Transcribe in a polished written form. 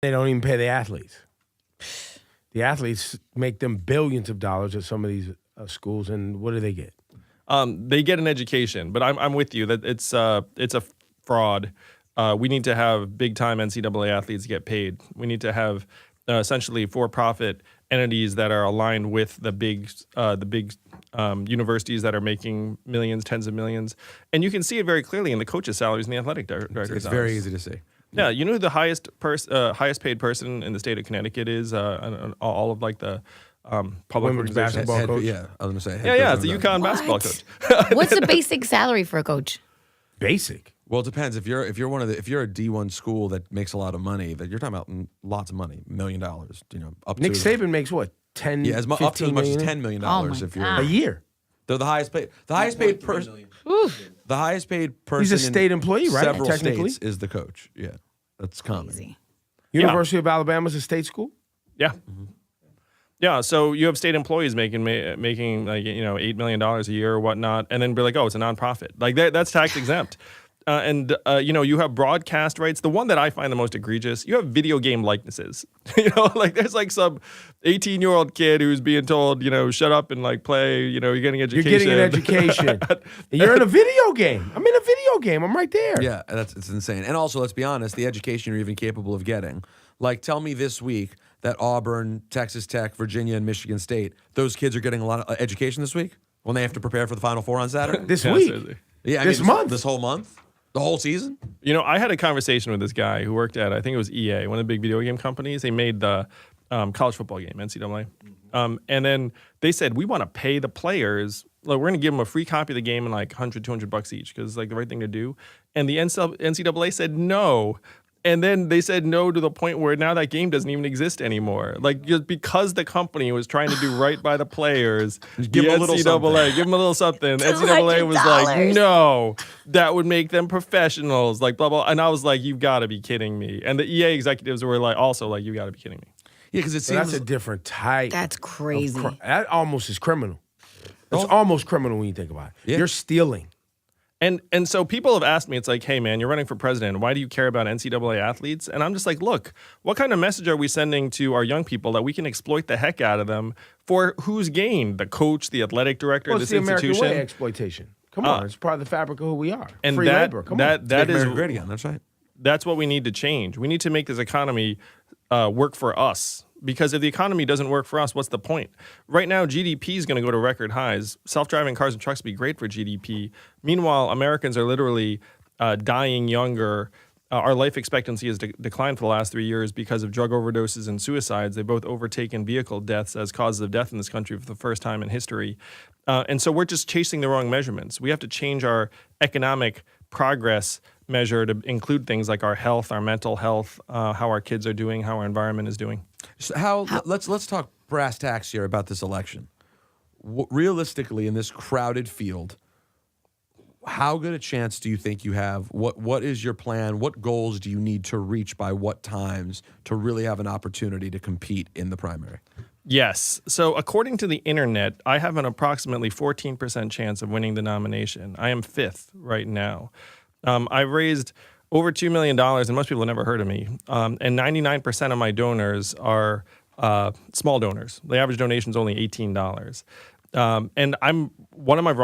They don't even pay the athletes. The athletes make them billions of dollars at some of these schools, and what do they get? They get an education, but I'm with you that it's a fraud. We need to have big time NCAA athletes get paid. We need to have essentially for-profit entities that are aligned with the big universities that are making millions, tens of millions, and you can see it very clearly in the coaches' salaries and the athletic directors' It's salaries. very easy to see. Yeah, you know who the highest paid person in the state of Connecticut is? All of like the public Women's organizations. basketball coach? Yeah, I was gonna say. Yeah, it's the UConn basketball coach. What's the basic salary for a coach? Basic. Well, it depends. If you're a D1 school that makes a lot of money, that you're talking about lots of money, $1 million. Up Nick to Saban makes what? 10, yeah, up to as much as $10 million. If you're a year. They're the highest paid. The highest paid person. The highest paid person. He's a state employee, right? Several Technically, states is the coach. Yeah, that's common. Easy. University of Alabama is a state school. Yeah. Yeah, so you have state employees making like $8 million a year or whatnot, and then be like, oh, it's a nonprofit. Like that's tax exempt. You have broadcast rights. The one that I find the most egregious, you have video game likenesses. Like there's like some 18-year-old kid who's being told, shut up and like play. You're getting education. You're getting an education. You're in a video game. I'm in a video game. I'm right there. Yeah, it's insane. And also, let's be honest, the education you're even capable of getting. Like, tell me this week that Auburn, Texas Tech, Virginia, and Michigan State, those kids are getting a lot of education this week when they have to prepare for the Final Four on Saturday? This week? Seriously. Yeah, this month? This whole month? The whole season? I had a conversation with this guy who worked at, I think it was EA, one of the big video game companies. They made the college football game, NCAA. And then they said, we want to pay the players. Like, we're going to give them a free copy of the game and like $100, $200 each because it's like the right thing to do. And the NCAA said no. And then they said no to the point where now that game doesn't even exist anymore. Like, just because the company was trying to do right by the players, give them a little something. Give them a little something. NCAA was like, no, that would make them professionals. Like, blah, blah. And I was like, you've got to be kidding me. And the EA executives were like, also like, you got to be kidding me. Yeah, because it seems that's a different type. That's crazy. That almost is criminal. It's almost criminal when you think about it. Yeah. You're stealing. And so people have asked me, it's like, hey, man, you're running for president. Why do you care about NCAA athletes? And I'm just like, look, what kind of message are we sending to our young people that we can exploit the heck out of them for whose gain? The coach, the athletic director, Well, this it's the institution? American way exploitation. Come on, it's part of the fabric of who we are. And Free labor. Come on. that is great again. That's right. That's what we need to change. We need to make this economy work for us. Because if the economy doesn't work for us, what's the point? Right now, GDP is going to go to record highs. Self-driving cars and trucks would be great for GDP. Meanwhile, Americans are literally dying younger. Our life expectancy has declined for the last 3 years because of drug overdoses and suicides. They've both overtaken vehicle deaths as causes of death in this country for the first time in history. And so we're just chasing the wrong measurements. We have to change our economic progress measure to include things like our health, our mental health, how our kids are doing, how our environment is doing. So let's talk brass tacks here about this election. Realistically, in this crowded field, how good a chance do you think you have? What is your plan? What goals do you need to reach by what times to really have an opportunity to compete in the primary? Yes. So according to the internet, I have an approximately 14% chance of winning the nomination. I am 5th right now. I've raised over $2 million, and most people have never heard of me. And 99% of my donors are small donors. The average donation is only $18. And one of my